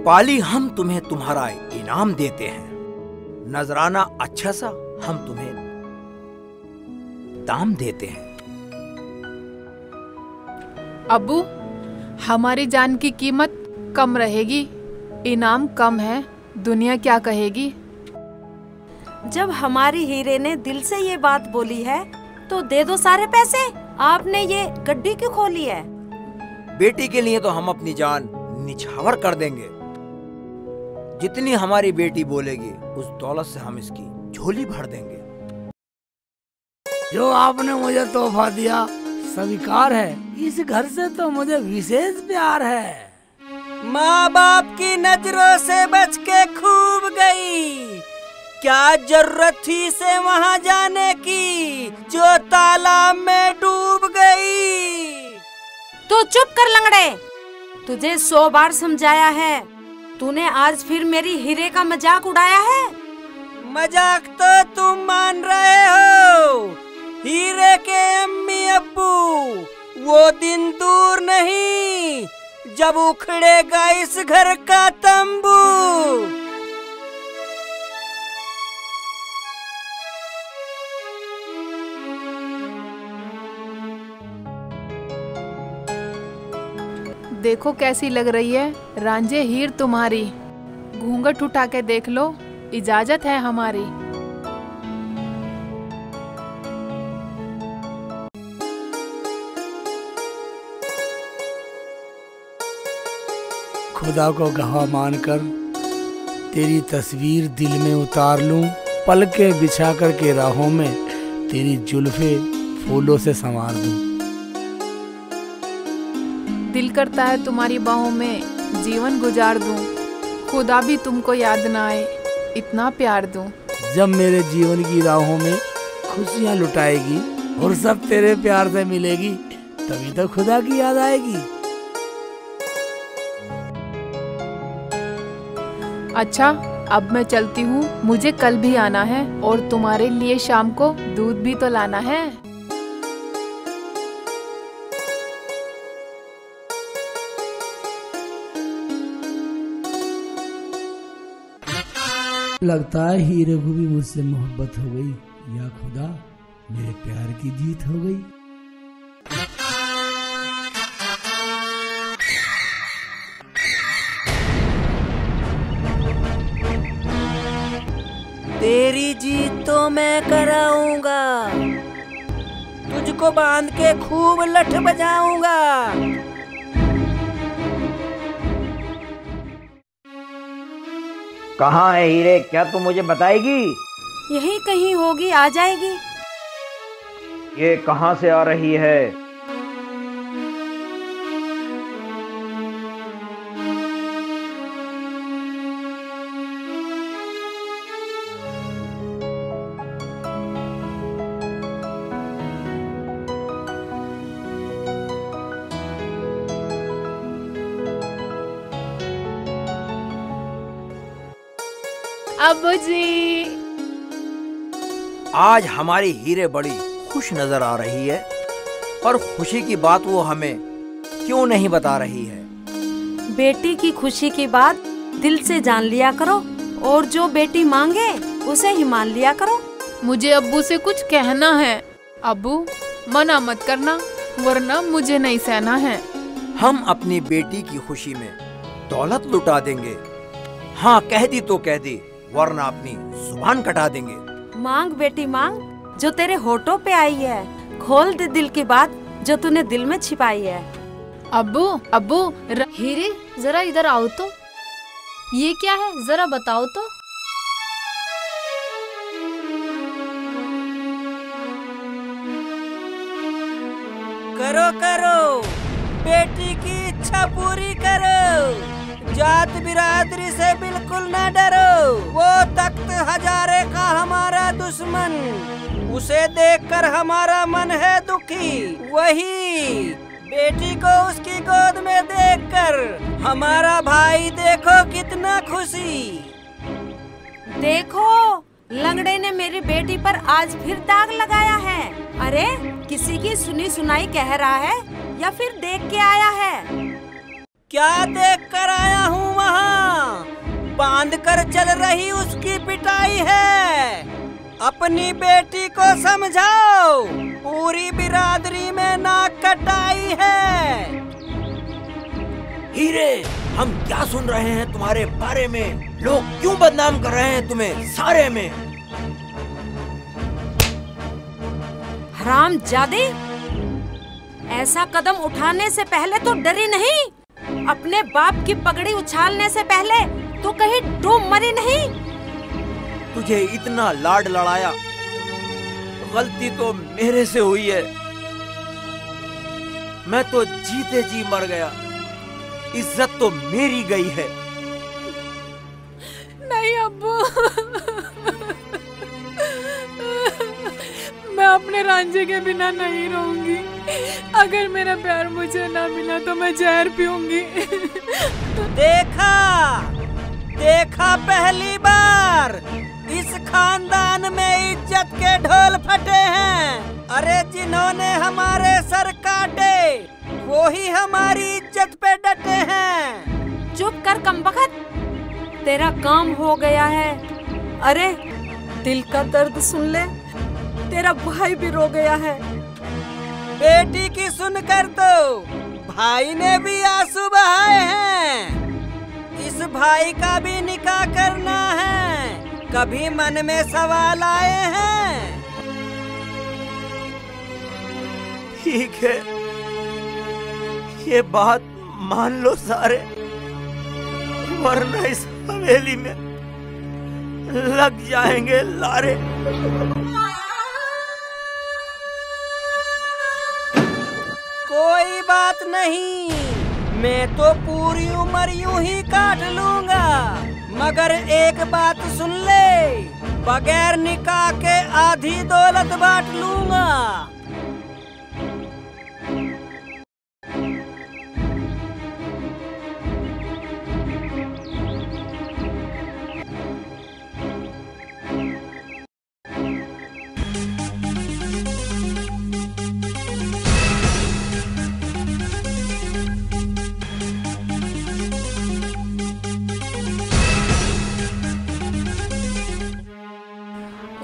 पाली हम तुम्हें तुम्हारा इनाम देते हैं। नजराना अच्छा सा हम तुम्हें दाम देते हैं। अब्बू, हमारी जान की कीमत कम रहेगी, इनाम कम है, दुनिया क्या कहेगी। जब हमारी हीरे ने दिल से ये बात बोली है तो दे दो सारे पैसे। आपने ये गड्डी क्यों खोली है? बेटी के लिए तो हम अपनी जान निछावर कर देंगे। जितनी हमारी बेटी बोलेगी उस दौलत से हम इसकी झोली भर देंगे। जो आपने मुझे तोहफा दिया स्वीकार है। इस घर से तो मुझे विशेष प्यार है। माँ बाप की नजरों से बच के खूब गई। क्या जरूरत थी इसे वहाँ जाने की जो तालाब में डूब गई। तू चुप कर लंगड़े, तुझे 100 बार समझाया है, तूने आज फिर मेरी हीरे का मजाक उड़ाया है। मजाक तो तुम मान रहे हो। हीरे के अम्मी अब्बू, वो दिन दूर नहीं जब उखड़ेगा इस घर का तंबू। देखो कैसी लग रही है रांझे हीर तुम्हारी। घूंघट उठा के देख लो, इजाजत है हमारी। खुदा को गवाह मानकर तेरी तस्वीर दिल में उतार लूं। पलके बिछा कर के राहों में तेरी जुल्फे फूलों से संवार दूं। दिल करता है तुम्हारी बाहों में जीवन गुजार दूं। खुदा भी तुमको याद ना आए, इतना प्यार दूं। जब मेरे जीवन की राहों में खुशियाँ लुटाएगी और सब तेरे प्यार से मिलेगी, तभी तो खुदा की याद आएगी। अच्छा, अब मैं चलती हूँ, मुझे कल भी आना है और तुम्हारे लिए शाम को दूध भी तो लाना है। लगता है हीरे को भी मुझसे मोहब्बत हो गई। या खुदा, मेरे प्यार की जीत हो गई। तेरी जीत तो मैं कराऊंगा। तुझको बांध के खूब लठ बजाऊंगा। कहाँ है हीरे? क्या तू मुझे बताएगी? यहीं कहीं होगी, आ जाएगी। ये कहाँ से आ रही है? अब्बू जी, आज हमारी हीरे बड़ी खुश नजर आ रही है, पर खुशी की बात वो हमें क्यों नहीं बता रही है? बेटी की खुशी की बात दिल से जान लिया करो और जो बेटी मांगे उसे ही मान लिया करो। मुझे अब्बू से कुछ कहना है। अब्बू, मना मत करना, वरना मुझे नहीं सहना है। हम अपनी बेटी की खुशी में दौलत लुटा देंगे। हाँ, कह दी तो कह दी, वरना अपनी जुबान कटा देंगे। मांग बेटी मांग, जो तेरे होठों पे आई है। खोल दे दिल की बात जो तूने दिल में छिपाई है। अब्बू, अब्बू, हीरे, जरा इधर आओ तो। ये क्या है, जरा बताओ तो। करो करो, बेटी की इच्छा पूरी करो। जात बिरादरी से बिल्कुल न डरो। वो तख्त हजारे का हमारा दुश्मन, उसे देखकर हमारा मन है दुखी। वही बेटी को उसकी गोद में देखकर हमारा भाई देखो कितना खुशी। देखो, लंगड़े ने मेरी बेटी पर आज फिर दाग लगाया है। अरे, किसी की सुनी सुनाई कह रहा है या फिर देख के आया है? क्या देख कर आया हूँ वहाँ? बांध कर चल रही उसकी पिटाई है। अपनी बेटी को समझाओ, पूरी बिरादरी में नाक कटाई है। हीरे, हम क्या सुन रहे हैं तुम्हारे बारे में? लोग क्यों बदनाम कर रहे हैं तुम्हें सारे में? हरामजादे, ऐसा कदम उठाने से पहले तो डरी नहीं? अपने बाप की पगड़ी उछालने से पहले तो कहीं डूब मरी नहीं? तुझे इतना लाड लड़ाया, गलती तो मेरे से हुई है। मैं तो जीते जी मर गया, इज्जत तो मेरी गई है। नहीं अब्बू, मैं अपने रांझे के बिना नहीं रहूंगी। अगर मेरा प्यार मुझे ना मिला तो मैं जहर पीऊंगी। देखा देखा, पहली बार इस खानदान में इज्जत के ढोल फटे हैं। अरे जिन्होंने हमारे सर काटे वो ही हमारी इज्जत पे डटे हैं। चुप कर कमबख्त, तेरा काम हो गया है। अरे दिल का दर्द सुन ले, तेरा भाई भी रो गया है। बेटी की सुनकर तो भाई ने भी आंसू बहाए हैं। इस भाई का भी निकाह करना है, कभी मन में सवाल आए हैं? ठीक है, ये बात मान लो सारे, वरना इस हवेली में लग जाएंगे लारे। कोई बात नहीं, मैं तो पूरी उम्र यूं ही काट लूंगा। मगर एक बात सुन ले, बगैर निकाह के आधी दौलत बांट लूंगा।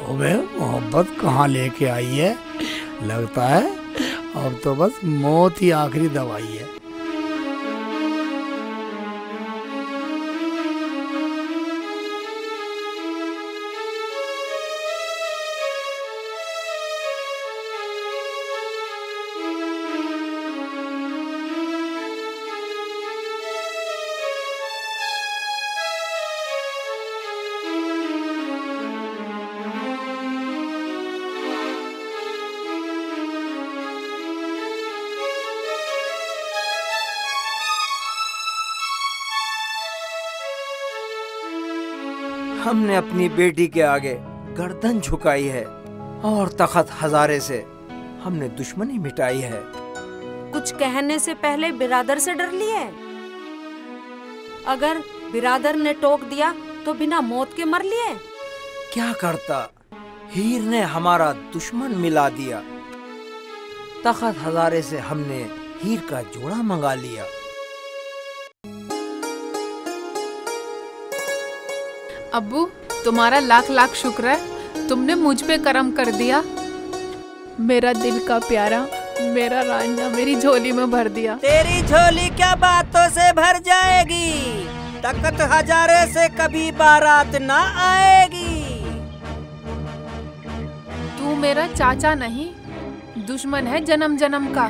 अबे मोहब्बत कहाँ लेके आई है? लगता है अब तो बस मौत ही आखिरी दवाई है। हमने अपनी बेटी के आगे गर्दन झुकाई है और तख्त हजारे से हमने दुश्मनी मिटाई है। कुछ कहने से पहले बिरादर से डर लिए? अगर बिरादर ने टोक दिया तो बिना मौत के मर लिए? क्या करता, हीर ने हमारा दुश्मन मिला दिया। तख्त हजारे से हमने हीर का जोड़ा मंगा लिया। अब्बू, तुम्हारा लाख लाख शुक्र है, तुमने मुझ पे करम कर दिया। मेरा दिल का प्यारा, मेरा रांझा मेरी झोली में भर दिया। तेरी झोली क्या बातों से भर जाएगी? तख्त हजारे से कभी बारात ना आएगी। तू मेरा चाचा नहीं, दुश्मन है जन्म जन्म का।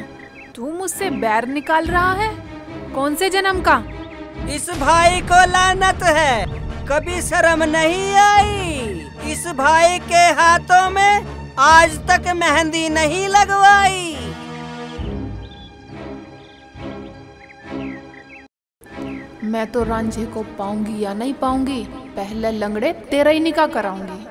तू मुझसे बैर निकाल रहा है? कौन से जन्म का? इस भाई को लानत है, कभी शर्म नहीं आई। इस भाई के हाथों में आज तक मेहंदी नहीं लगवाई। मैं तो रांझे को पाऊंगी या नहीं पाऊंगी, पहले लंगड़े तेरा ही निकाह कराऊंगी।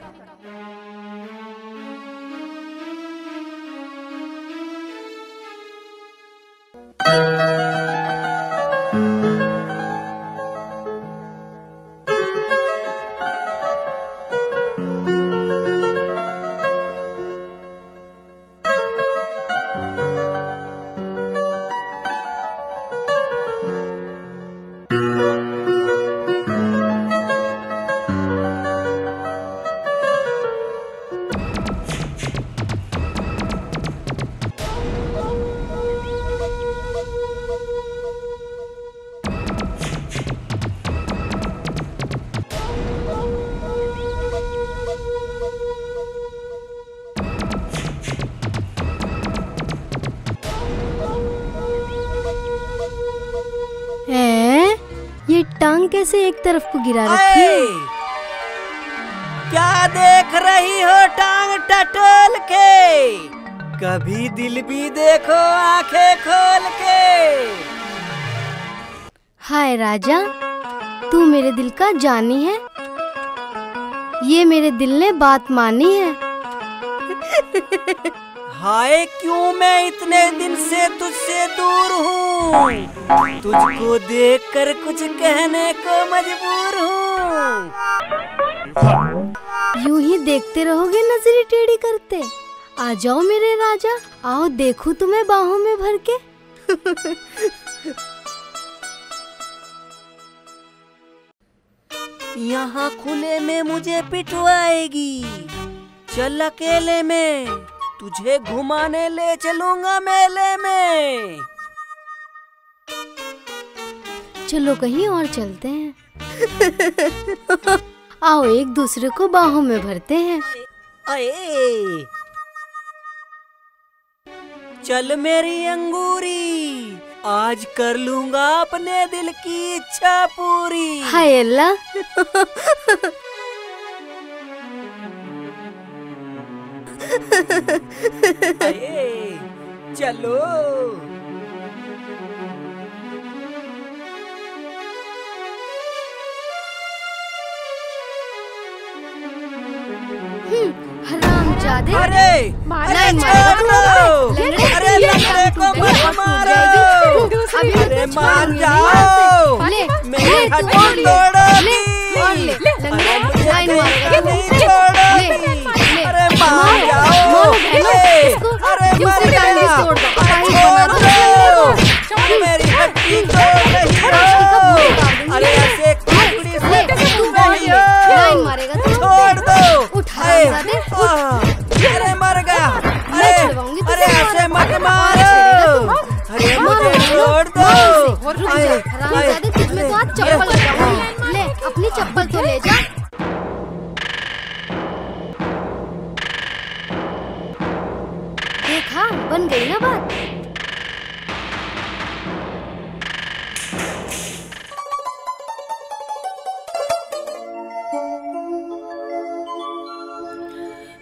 ये टांग कैसे एक तरफ को गिरा रखी है? क्या देख रही हो टांग टटोल के? कभी दिल भी देखो आंखें खोल के। हाय राजा, तू मेरे दिल का जानी है, ये मेरे दिल ने बात मानी है। हाय क्यों मैं इतने दिन से तुझसे दूर हूँ, तुझको देखकर कुछ कहने को मजबूर हूँ। यूं ही देखते रहोगे नजरें टेढ़ी करते? आ जाओ मेरे राजा, आओ देखूं तुम्हें बाहों में भर के। यहाँ खुले में मुझे पिटवाएगी, चल अकेले में तुझे घुमाने ले चलूंगा मेले में। चलो कहीं और चलते हैं। आओ एक दूसरे को बाहों में भरते हैं। अये चल मेरी अंगूरी, आज कर लूंगा अपने दिल की इच्छा पूरी। हाय अल्लाह। अये चलो। हरामजादे। अरे नहीं छोड़ दो, अरे लंगड़े को मत मारो, अभी अरे मान जाओ, मेरी हड्डी तोड़ोगी, अरे मुझे नहीं छोड़ोगी, अरे मान जाओ, अरे मर गया, छोड़ दो, मेरी हड्डी तोड़ रही हो, अरे ऐसे कुकड़ी से नहीं हो, मारेगा छोड़ दो, हरामजादे, अरे मर गया, अरे ऐसे मत मारो, अरे मुझे छोड़ दो। हरामजादे, तुझ में तो आज चप्पल लगाऊंगी। ले अपनी चप्पल तो ले जा। देखा, बन गई ना बात।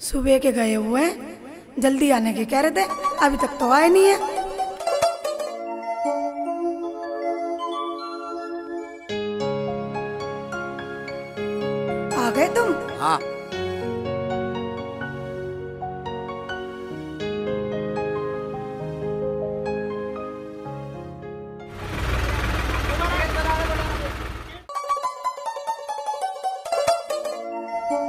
सुबह के गए हुए हैं, जल्दी आने के कह रहे थे, अभी तक तो आए नहीं है। आ गए तुम? हाँ।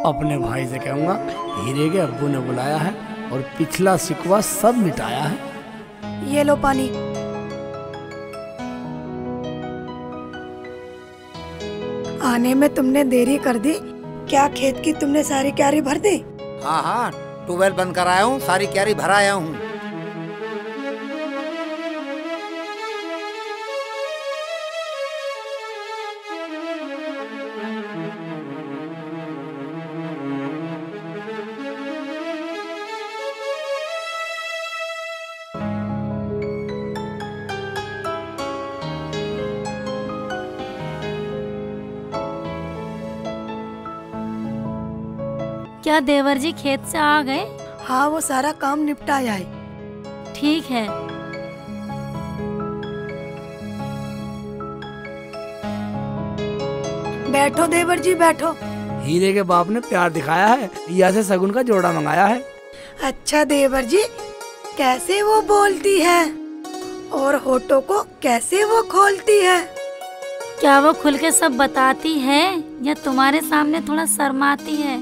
अपने भाई से कहूँगा हीरे के अब्बू ने बुलाया है और पिछला शिकवा सब मिटाया है। ये लो पानी। आने में तुमने देरी कर दी, क्या खेत की तुमने सारी क्यारी भर दी? हाँ हाँ, ट्यूबवेल बंद कराया हूँ, सारी क्यारी भरा आया हूँ। क्या देवर जी खेत से आ गए? हाँ, वो सारा काम निपटाया है। ठीक है। बैठो देवर जी बैठो। हीरे के बाप ने प्यार दिखाया है, रिया से सगुन का जोड़ा मंगाया है। अच्छा देवर जी, कैसे वो बोलती है और होठों को कैसे वो खोलती है? क्या वो खुल के सब बताती है या तुम्हारे सामने थोड़ा शर्माती है?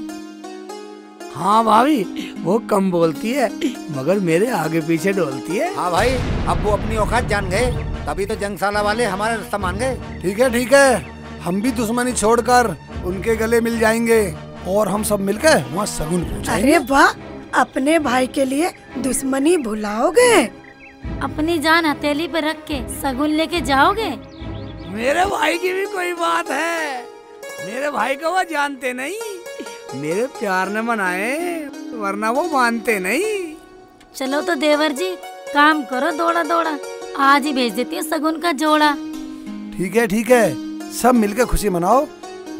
हाँ भाभी, वो कम बोलती है मगर मेरे आगे पीछे डोलती है। हाँ भाई, अब वो अपनी औकात जान गए, तभी तो जंगशाला वाले हमारा रास्ता मान गए। ठीक है, हम भी दुश्मनी छोड़कर उनके गले मिल जाएंगे और हम सब मिलकर वहाँ सगुन पहुँचाएंगे। अरे वाह, अपने भाई के लिए दुश्मनी भुलाओगे? अपनी जान हथेली पे रख के सगुन लेके जाओगे? मेरे भाई की भी कोई बात है, मेरे भाई को वो जानते नहीं, मेरे प्यार ने मनाए वरना वो मानते नहीं। चलो तो देवर जी, काम करो, दौड़ा दौड़ा आज ही भेज देती है सगुन का जोड़ा। ठीक है, सब मिलकर खुशी मनाओ।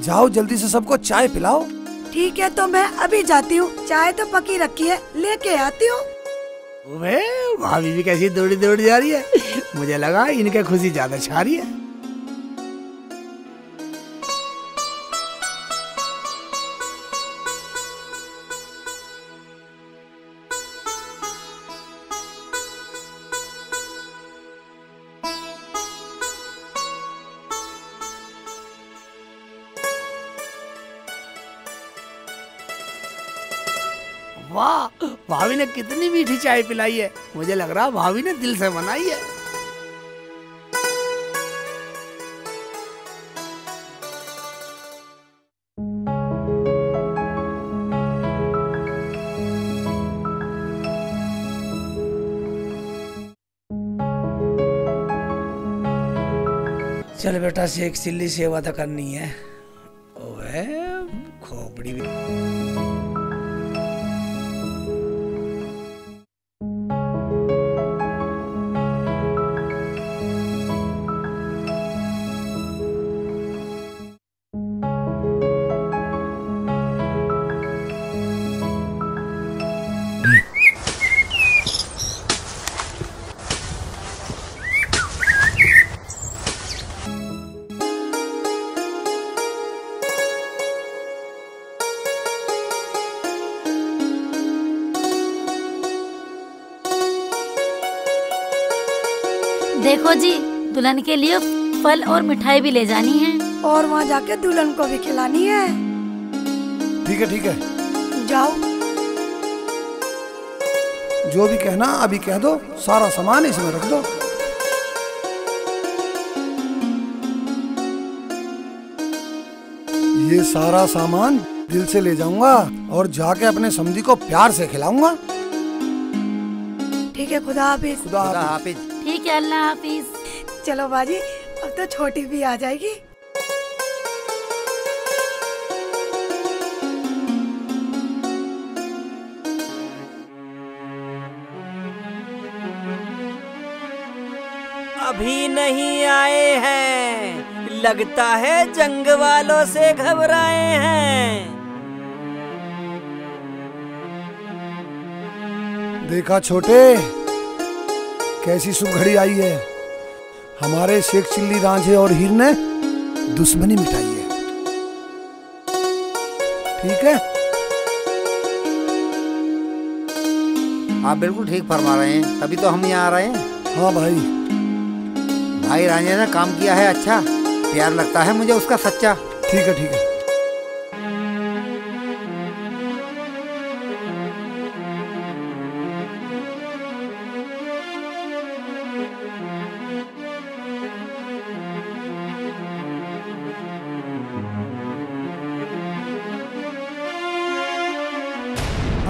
जाओ जल्दी से सबको चाय पिलाओ। ठीक है, तो मैं अभी जाती हूँ। चाय तो पकी रखी है, लेके आती हूँ। भाभी भी कैसी दौड़ी दौड़ी जा रही है। मुझे लगा इनके खुशी ज्यादा छा रही है। वाह, भाभी ने कितनी मीठी चाय पिलाई है। मुझे लग रहा भाभी ने दिल से बनाई है। चल बेटा, शेख चिल्ली सेवा तो करनी है। ओए खोपड़ी भी। देखो जी, दुल्हन के लिए फल और मिठाई भी ले जानी है। और वहाँ जाके दुल्हन को भी खिलानी है। ठीक है ठीक है, जाओ। जो भी कहना अभी कह दो। सारा सामान इसमें रख दो। ये सारा सामान दिल से ले जाऊंगा और जाके अपने समधी को प्यार से खिलाऊंगा। ठीक है, खुदा हाफिज। खुदा हाफिज। ठीक है, अल्लाह हाफिज। चलो बाजी, अब तो छोटी भी आ जाएगी। अभी नहीं आए हैं, लगता है जंग वालों से घबराए हैं। देखा छोटे, कैसी शुभ घड़ी आई है। हमारे शेख चिल्ली रांझे और हीर ने दुश्मनी मिटाई है। ठीक है। आप बिल्कुल ठीक फरमा रहे हैं, तभी तो हम यहाँ आ रहे हैं। हाँ भाई, भाई रांझे ने काम किया है अच्छा। प्यार लगता है मुझे उसका सच्चा। ठीक है ठीक है।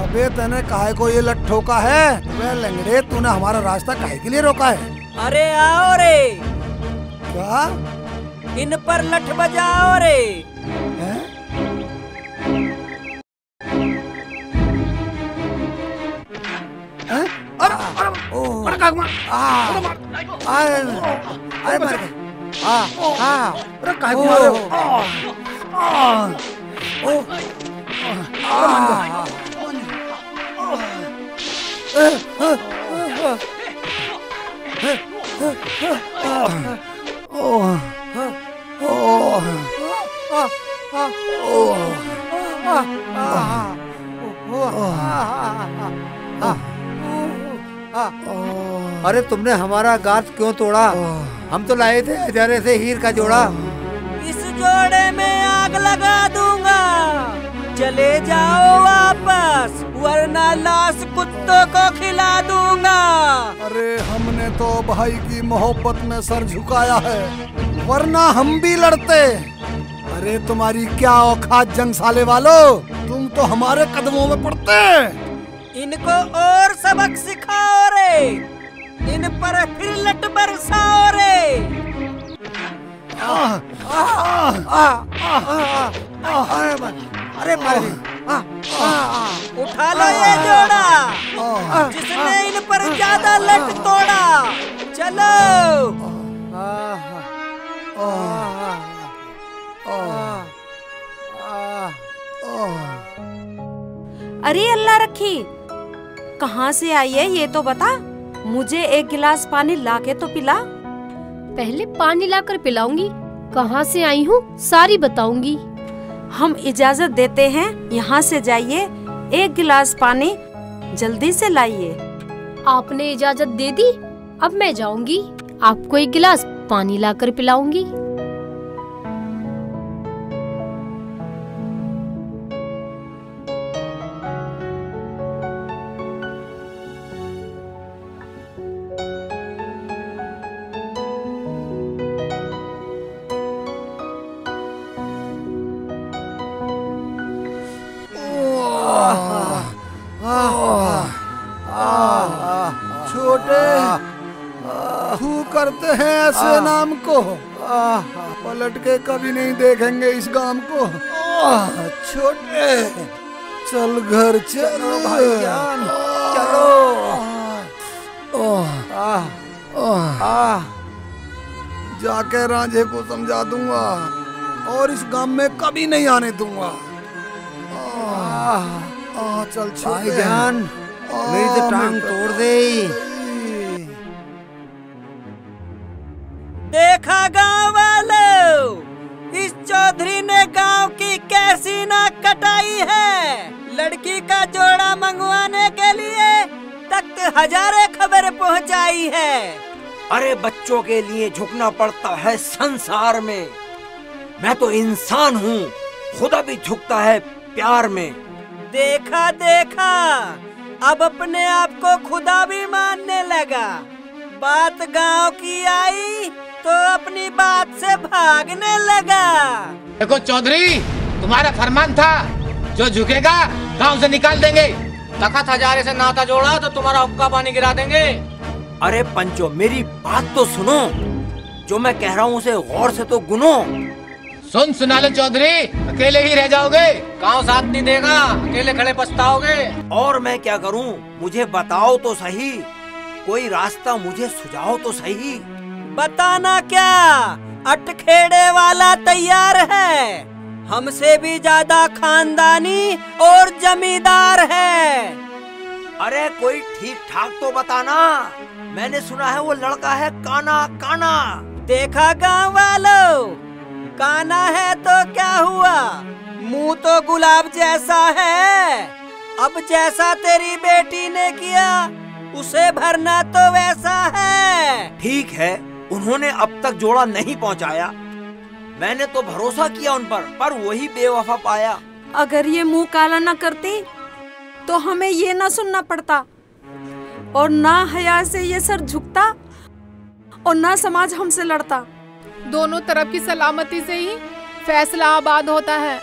अबे तूने काहे को ये लट ठोका है? वे लंगड़े, तूने हमारा रास्ता काहे के लिए रोका है? अरे आओ रे। क्या? इन पर लठ बजाओ रे। हैं? हैं? अरे कागमा, अरे मार के, अरे काहे को मारे हो? अरे तुमने हमारा गात क्यों तोड़ा? हम तो लाए थे हजारे से हीर का जोड़ा। इस जोड़े में आग लगा दूंगा। चले जाओ वापस, वरना लाश कुत्तों को खिला दूंगा। अरे हमने तो भाई की मोहब्बत में सर झुकाया है, वरना हम भी लड़ते। अरे तुम्हारी क्या औकात जंग साले वालों, तुम तो हमारे कदमों में पड़ते। इनको और सबक सिखाओ रे, इन पर फिर लट बरसाओ रे। अरे उठा लो ये जोड़ा, जिसने इन पर ज्यादा लट तोड़ा। चलो। अरे अल्लाह रखी, कहाँ से आई है ये तो बता। मुझे एक गिलास पानी लाके तो पिला। पहले पानी लाकर पिलाऊंगी, कहाँ से आई हूँ सारी बताऊंगी। हम इजाजत देते हैं, यहाँ से जाइए, एक गिलास पानी जल्दी से लाइए। आपने इजाजत दे दी, अब मैं जाऊंगी, आपको एक गिलास पानी लाकर पिलाऊंगी। छोटे तू करते हैं ऐसे नाम को, पलट के कभी नहीं देखेंगे इस गांव को। छोटे चल घर चलो भाईजान, चलो। जाके रांझे को समझा दूंगा और इस गांव में कभी नहीं आने दूंगा। चल भाईजान, मेरी तो टांग तोड़ दे। देखा गांव वालों, इस चौधरी ने गांव की कैसी नाक कटाई है। लड़की का जोड़ा मंगवाने के लिए तख्त हजारे खबर पहुंचाई है। अरे बच्चों के लिए झुकना पड़ता है संसार में। मैं तो इंसान हूँ, खुदा भी झुकता है प्यार में। देखा देखा, अब अपने आप को खुदा भी मानने लगा। बात गांव की आई तो अपनी बात से भागने लगा। देखो चौधरी, तुम्हारा फरमान था, जो झुकेगा गांव से निकाल देंगे। तख्त हजारे से नाता जोड़ा तो तुम्हारा हुक्का पानी गिरा देंगे। अरे पंचो, मेरी बात तो सुनो, जो मैं कह रहा हूँ उसे गौर से तो गुनो। सुना लो चौधरी, अकेले ही रह जाओगे, गांव साथ नहीं देगा, अकेले खड़े पछताओगे। और मैं क्या करूं, मुझे बताओ तो सही, कोई रास्ता मुझे सुझाओ तो सही। बताना क्या, अटखेड़े वाला तैयार है, हमसे भी ज्यादा खानदानी और जमींदार है। अरे कोई ठीक ठाक तो बताना, मैंने सुना है वो लड़का है काना काना। देखा गांव वालों, काना है तो क्या हुआ, मुंह तो गुलाब जैसा है। अब जैसा तेरी बेटी ने किया उसे भरना तो वैसा है। ठीक है, उन्होंने अब तक जोड़ा नहीं पहुंचाया, मैंने तो भरोसा किया उन पर वही बेवफा पाया। अगर ये मुंह काला न करती तो हमें ये न सुनना पड़ता, और ना हया से ये सर झुकता, और ना समाज हमसे लड़ता। दोनों तरफ की सलामती से ही फैसला आबाद होता है,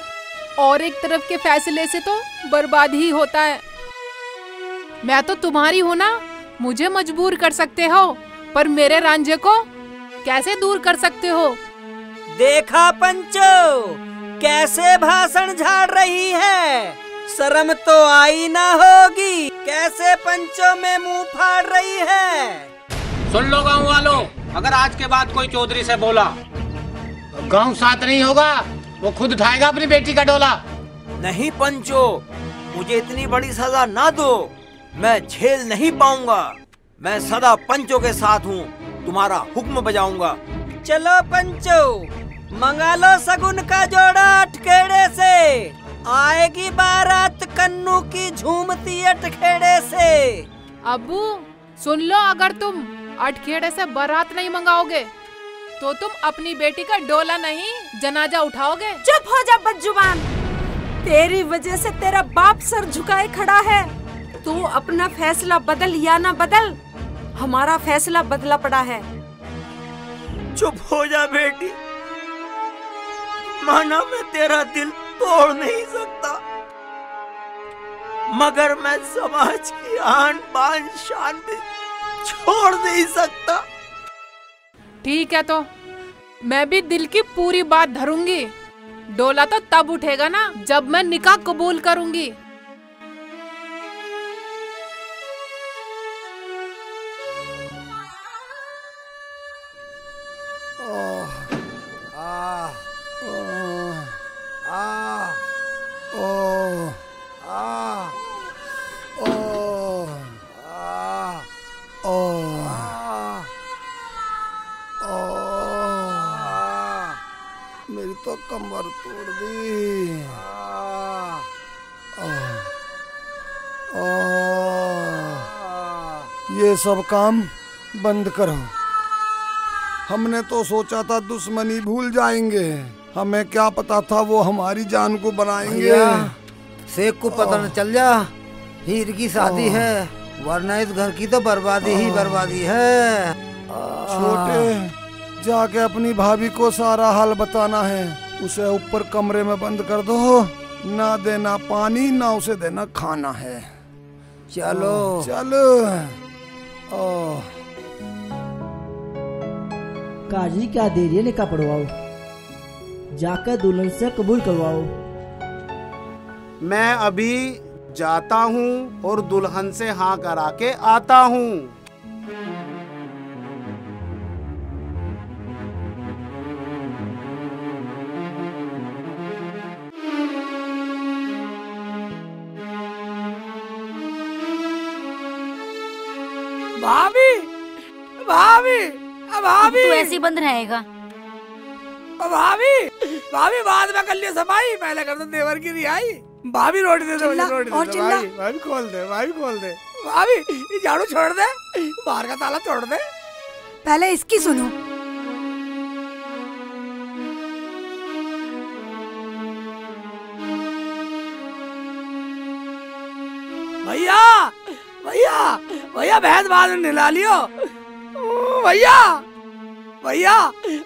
और एक तरफ के फैसले से तो बर्बाद ही होता है। मैं तो तुम्हारी हूँ ना, मुझे मजबूर कर सकते हो, पर मेरे रांझे को कैसे दूर कर सकते हो। देखा पंचो, कैसे भाषण झाड़ रही है, शर्म तो आई ना होगी, कैसे पंचों में मुंह फाड़ रही है। सुन लो गांव वालों, अगर आज के बाद कोई चौधरी से बोला तो गांव साथ नहीं होगा, वो खुद उठाएगा अपनी बेटी का डोला। नहीं पंचो, मुझे इतनी बड़ी सजा ना दो, मैं झेल नहीं पाऊंगा। मैं सदा पंचो के साथ हूँ, तुम्हारा हुक्म बजाऊंगा। चलो पंचो, मंगा लो सगुन का जोड़ा अटखेड़े से, आएगी बारात कन्नू की झूमती अटखेड़े से। अब्बू सुन लो, अगर तुम अटखेड़े से बारात नहीं मंगाओगे तो तुम अपनी बेटी का डोला नहीं जनाजा उठाओगे। चुप हो जा बदजुबान, तेरी वजह से तेरा बाप सर झुकाए खड़ा है। तू अपना फैसला बदल या ना बदल, हमारा फैसला बदला पड़ा है। चुप हो जा बेटी, माना मैं तेरा दिल तोड़ नहीं सकता, मगर मैं समाज की आन बान शान भी छोड़ नहीं सकता। ठीक है, तो मैं भी दिल की पूरी बात धरूंगी। डोला तो तब उठेगा ना जब मैं निकाह कबूल करूंगी। कमर तोड़ दी। ये सब काम बंद करो। हमने तो सोचा था दुश्मनी भूल जाएंगे, हमें क्या पता था वो हमारी जान को बनाएंगे। शेख को पता न चल जा हीर की शादी है, वरना इस घर की तो बर्बादी ही बर्बादी है। छोटे, जाके अपनी भाभी को सारा हाल बताना है। उसे ऊपर कमरे में बंद कर दो, ना देना पानी ना उसे देना खाना है। चलो चलो। काजी क्या देरी है, निकाह पढ़वाओ, जाकर दुल्हन से कबूल करवाओ। मैं अभी जाता हूँ और दुल्हन से हाँ करा के आता हूँ। भाभी, भाभी, भाभी, तू ऐसे ही बंद रहेगा। भाभी, भाभी बाद में कर लियो सफाई, पहले कर दो देवर की रिहाई। भाभी रोटी दे दो, मुझे रोटी दे दो। भाभी, भाभी खोल दे, भाभी खोल दे। भाभी ये झाड़ू छोड़ दे, बाहर का ताला तोड़ दे। पहले इसकी सुनो। भैया, भैया, भैया भैंस बाद में नहला लियो। भैया, भैया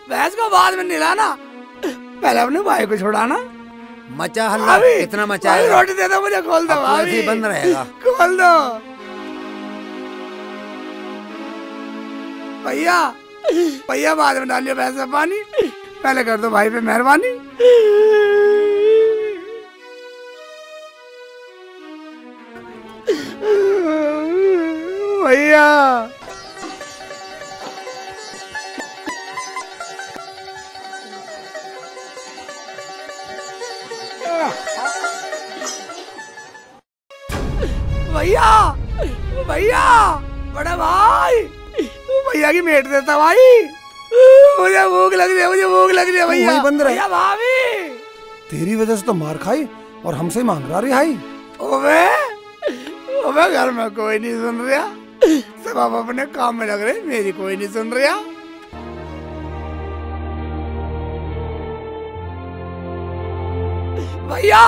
भैंस को बाद में नहलाना, पहले अपने भाई को छुड़ाना। मचा हल्ला, कितना मचाएगा? रोटी दे दो मुझे, खोल दो भाभी। बंद रहेगा, खोल दो भैया। भैया बाद में डालियो भैंस में पानी, पहले कर दो भाई पे मेहरबानी। भैया भैया, भैया बड़ा भाई, भैया की मेट देता भाई। मुझे भूख लग रही है, मुझे भूख लग रही है भैया। बंद रहे। भैया भाभी, तेरी वजह से तो मार खाई और हमसे मांग रहा रिहाई। ओबे, ओबे घर में कोई नहीं सुन रहा, सब आप अपने काम में लग रहे, मेरी कोई नहीं सुन रहा। भैया,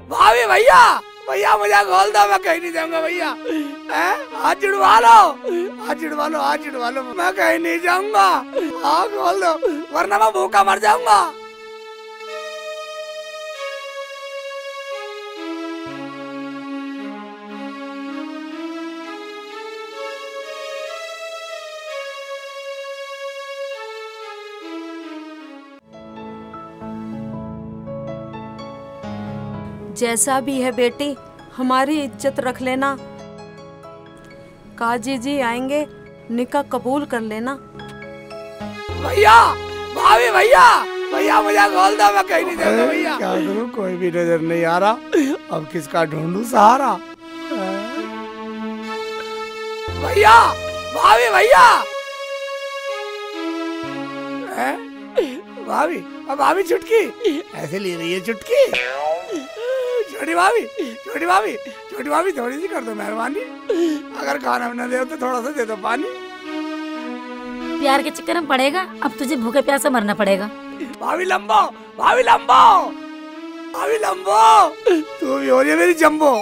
भाभी, भैया, भैया मुझे खोल दो, मैं कहीं नहीं जाऊंगा भैया। हाथ जुड़वा लो, हाथ जुड़वा लो, हाथ जुड़वा लो, मैं कहीं नहीं जाऊंगा। हाँ खोल दो, वरना मैं भूखा मर जाऊंगा। जैसा भी है बेटी, हमारी इज्जत रख लेना। काजी जी आएंगे, निकाह कबूल कर लेना। भैया, भाभी, भैया, भैया मुझे खोल दो, मैं कहीं नहीं जाऊंगा भैया। क्या करूं, कोई भी नजर नहीं आ रहा, अब किसका ढूंढूं सहारा। भैया, भाभी, भैया, भाभी, अब भाभी चुटकी ऐसे ले रही है, चुटकी। छोटी भाभी, छोटी भाभी, छोटी भाभी थोड़ी सी कर दो मेहरबानी, अगर खाना बना दे तो थोड़ा सा दे दो पानी। प्यार के चक्कर में पड़ेगा, अब तुझे भूखे प्यासे मरना पड़ेगा। भाभी लंबो, भाभी लंबो, भाभी लंबो, तू भी हो रही है मेरी जंबो।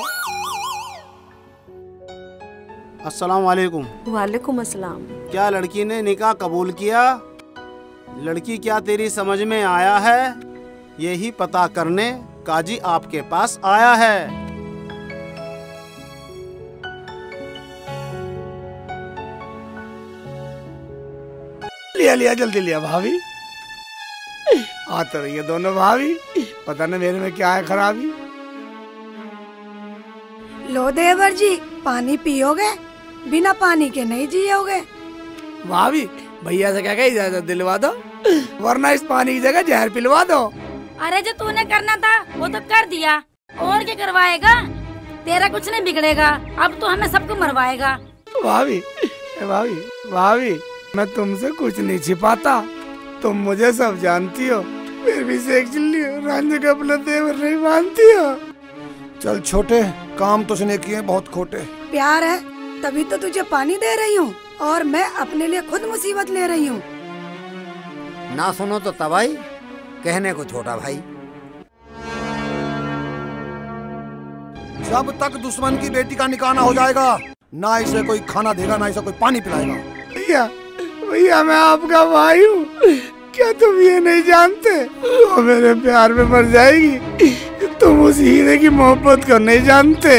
अस्सलाम वालेकुम। वालेकुम अस्सलाम। क्या लड़की ने निकाह कबूल किया? लड़की क्या तेरी समझ में आया है? यही पता करने काजी आपके पास आया है। लिया लिया, जल्दी लिया भाभी। आ तो रही है दोनों भाभी, पता नहीं मेरे में क्या है खराबी। लो देवर जी, पानी पियोगे? बिना पानी के नहीं जियोगे। भाभी भैया से क्या कह इजाजत दिलवा दो, वरना इस पानी की जगह जहर पिलवा दो। अरे जो तूने करना था वो तो कर दिया, और क्या करवाएगा? तेरा कुछ नहीं बिगड़ेगा, अब तो हमें सबको मरवाएगा। भाभी, भाभी, भाभी, मैं तुमसे कुछ नहीं छिपाता, तुम मुझे सब जानती हो। मेरे फिर भी से एक चिल्ली रांझे का अपना देवर नहीं मानती हो। चल छोटे, काम तो उसने किए बहुत खोटे। प्यार है तभी तो तुझे पानी दे रही हूँ और मैं अपने लिए खुद मुसीबत ले रही हूँ। ना सुनो तो तबाही, कहने को छोटा भाई। जब तक दुश्मन की बेटी का निकाह ना हो जाएगा, ना इसे कोई खाना देगा ना इसे कोई पानी पिलाएगा। भैया भैया मैं आपका भाई हूँ, क्या तुम ये नहीं जानते वो मेरे प्यार में मर जाएगी? तुम उस हीरे की मोहब्बत को नहीं जानते।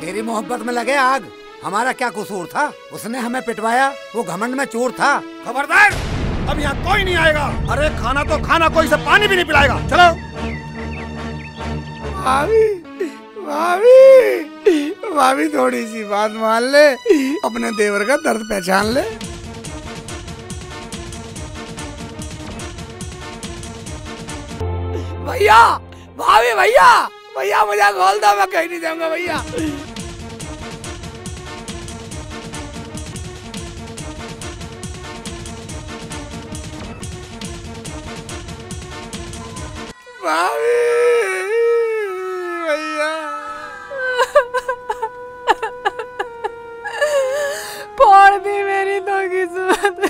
तेरी मोहब्बत में लगे आग, हमारा क्या कसूर था? उसने हमें पिटवाया, वो घमंड में चोर था। खबरदार, अब यहाँ कोई नहीं आएगा। अरे खाना तो खाना, कोई से पानी भी नहीं पिलाएगा। चलो। भाभी भाभी भाभी थोड़ी सी बात मान ले, अपने देवर का दर्द पहचान ले। भैया भाभी भैया भैया मुझे खोल दो, मैं कहीं नहीं जाऊंगा भैया। भाभी भैया फोड़ दी मेरी तो किस्मत।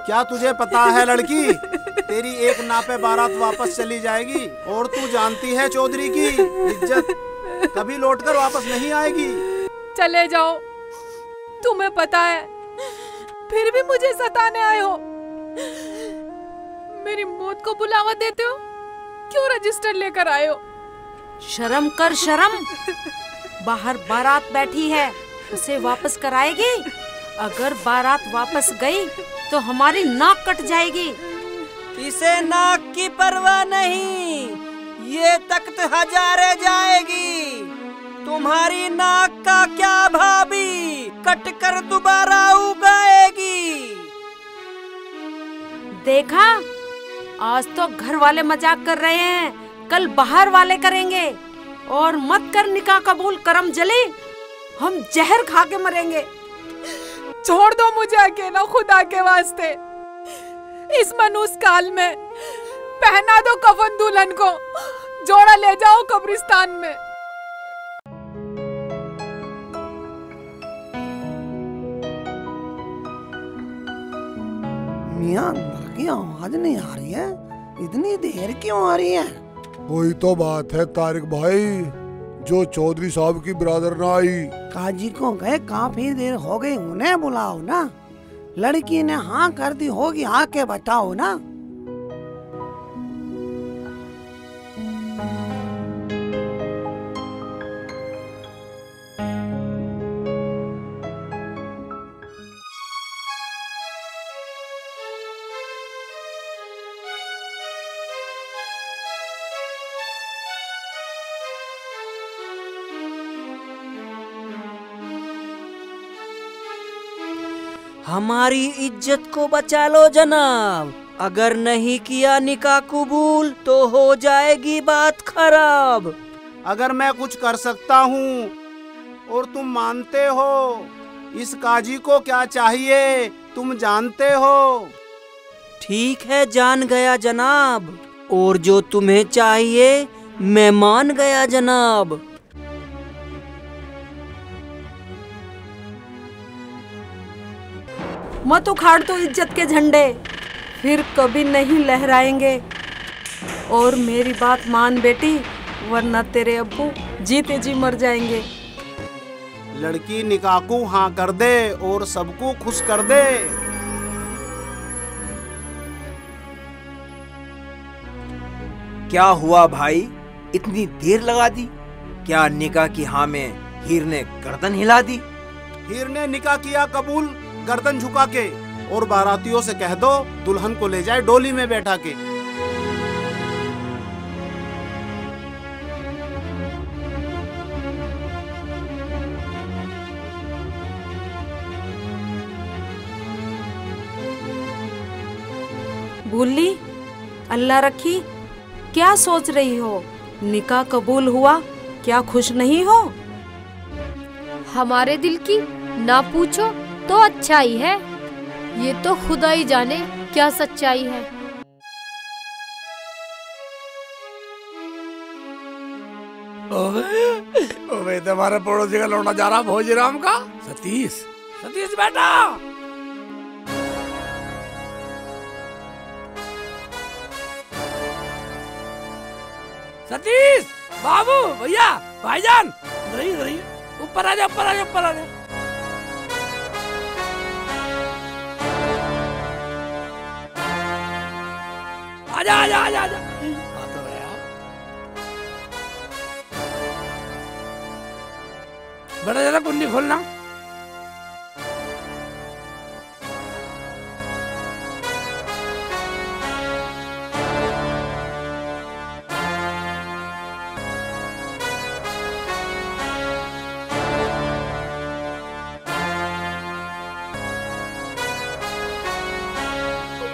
क्या तुझे पता है लड़की, तेरी एक नापे बारात वापस चली जाएगी और तू जानती है चौधरी की इज्जत कभी लौटकर वापस नहीं आएगी। चले जाओ, तुम्हें पता है फिर भी मुझे सताने आए हो। मेरी मौत को बुलावा देते हो, क्यों रजिस्टर लेकर आए हो? शर्म कर शर्म, बाहर बारात बैठी है, उसे वापस कराएगी? अगर बारात वापस गई तो हमारी नाक कट जाएगी। इसे नाक की परवाह नहीं, ये तख्त हजारे जाएगी। तुम्हारी नाक का क्या भाभी, कट कर दोबारा उगाएगी। देखा, आज तो घर वाले मजाक कर रहे हैं, कल बाहर वाले करेंगे। और मत कर निकाह कबूल, करम जली, हम जहर खा के मरेंगे। छोड़ दो मुझे अकेला, खुदा के वास्ते। इस मनुष्य काल में पहना दो कफन दुल्हन को, जोड़ा ले जाओ कब्रिस्तान में। मियां की आवाज नहीं आ रही है, इतनी देर क्यों आ रही है? वही तो बात है तारिक भाई, जो चौधरी साहब की ब्रादर ना आई। काजी को गए काफी देर हो गई, उन्हें बुलाओ ना। लड़की ने हाँ कर दी होगी, आके बताओ ना। हमारी इज्जत को बचा लो जनाब, अगर नहीं किया निकाह कबूल तो हो जाएगी बात खराब। अगर मैं कुछ कर सकता हूँ और तुम मानते हो, इस काजी को क्या चाहिए तुम जानते हो। ठीक है, जान गया जनाब, और जो तुम्हें चाहिए मैं मान गया जनाब। मत उखाड़ तो इज्जत के झंडे, फिर कभी नहीं लहराएंगे। और मेरी बात मान बेटी, वरना तेरे अब्बू जीते जी मर जाएंगे। लड़की निकाह को हाँ कर दे और सबको खुश कर दे। क्या हुआ भाई, इतनी देर लगा दी? क्या निकाह की हाँ में हीर ने गर्दन हिला दी? हीर ने निकाह किया कबूल गर्दन झुका के, और बारातियों से कह दो दुल्हन को ले जाए डोली में बैठा के। भूली, अल्लाह रखी, क्या सोच रही हो? निकाह कबूल हुआ, क्या खुश नहीं हो? हमारे दिल की ना पूछो तो अच्छा ही है, ये तो खुदा ही जाने क्या सच्चाई है। ओए तुम्हारे पड़ोसी का लौंडा जा रहा भोजीराम का। सतीश, सतीश बेटा। सतीश, बाबू, भैया, भाईजान, इधर आइए, ऊपर आ जा, ऊपर आ जा, ऊपर आ जा। आजा, आजा, आजा, आजा। बड़ा जरा कुंडी खोलना।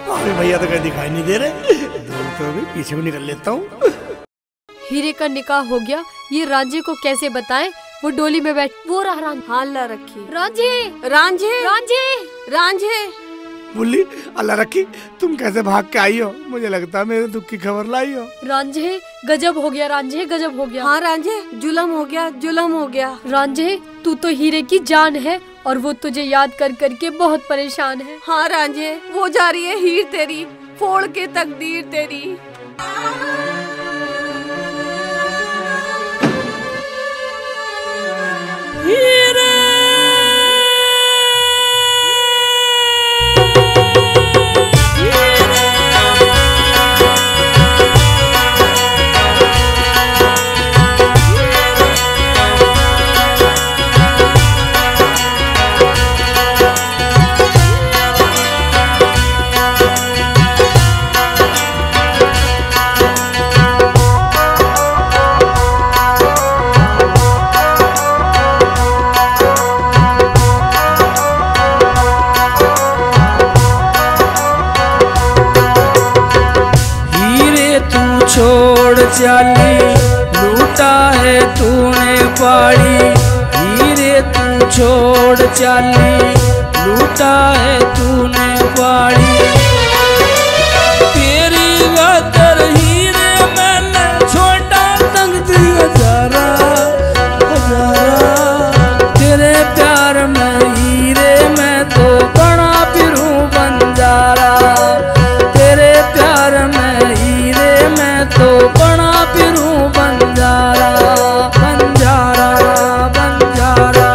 भाभी भैया तो कहीं दिखाई नहीं दे रहे। तो अभी पीछे को निकल लेता हूँ। हीरे का निकाह हो गया, ये रांझे को कैसे बताएं? वो डोली में बैठ, वो रहा रांझे। हाँ अल्लाह रखी। रांझे, रांझे, रांझे, रांझे। बुल्ली, अल्लाह रखी, तुम कैसे भाग के आई हो? मुझे लगता है मेरे दुख की खबर लाई हो। रांझे गजब हो गया, रांझे गजब हो गया। हाँ रांझे, जुल्म हो गया, जुल्म हो गया। रांझे तू तो हीरे की जान है और वो तुझे याद कर करके बहुत परेशान है। हाँ रांझे, वो जा रही है हीर तेरी, फोड़ के तकदीर तेरी। हीरे छोड़ चाली लूटा है तूने पाड़ी। हीरे तू छोड़ चाली लूटा है तूने पाड़ी। तेरी गातर हीरे मैंने छोटा तकदीर हजारा हजारा। तेरे प्यार में हीरे मैं तो बड़ा फिरूं बंजारा। तेरे प्यार में हीरे मैं तो बड़ा फिरूं बंजारा बंजारा बंजारा।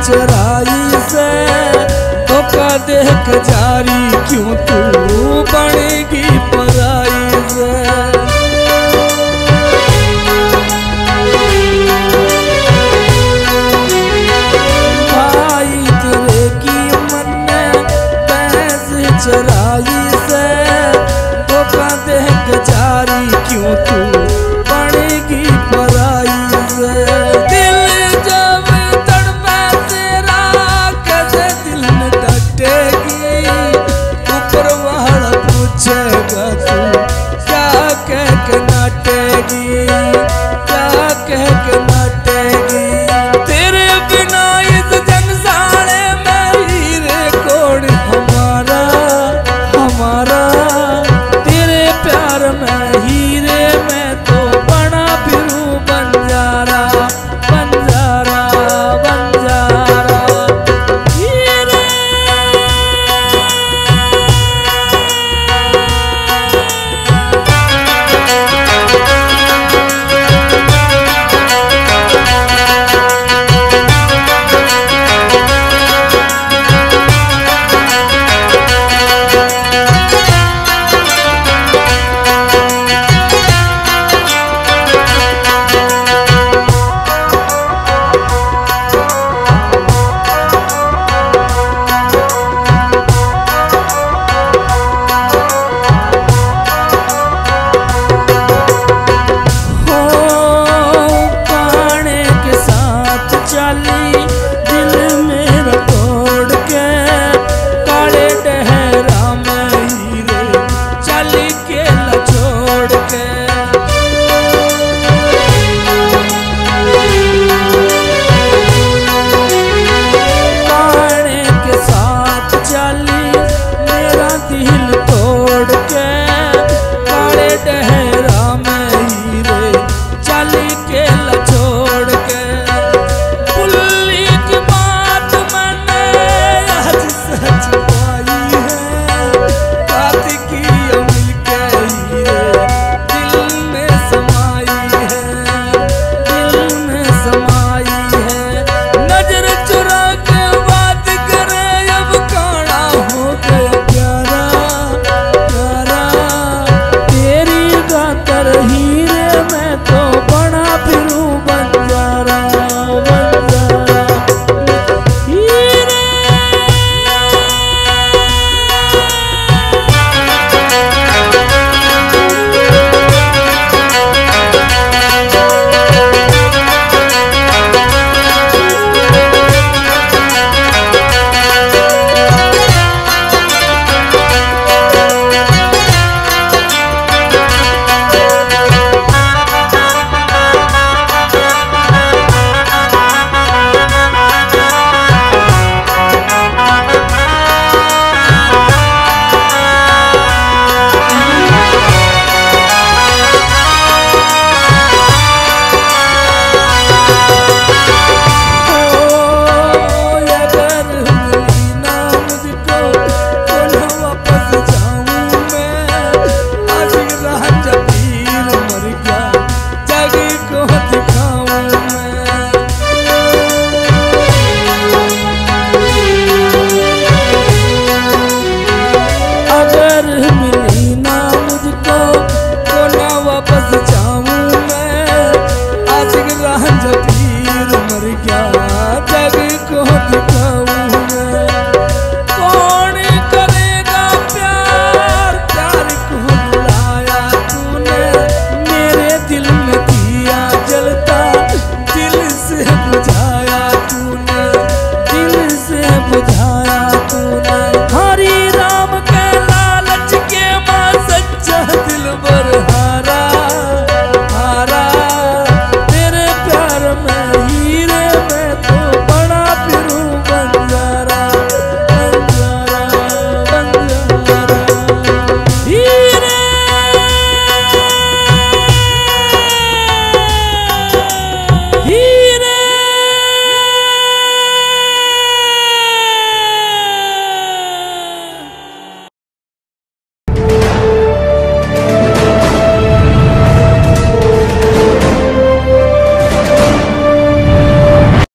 चराई से धोखा देख जारी क्यों तू बनेगी पराई से। भाई तेरे की मन पैस चराई से धोखा देख जारी क्यों तू बनेगी पराई से। ऊपर देला छोड़ के। पुल्ली की बात मैंने आज सच पाई है, काती की मिल के हीरे दिल में समाई है, दिल में समाई है। नजर चुरा के बात करे अब काड़ा हो गया प्यारा प्यारा। तेरी गाकर हीरे मैं तो बना फिरूं बंजारा बंजारा। हीरे अगर मिली ना मुझको तो ना वापस जाऊं मैं। आज राह जब पीर मर गया जग को दिखाऊं।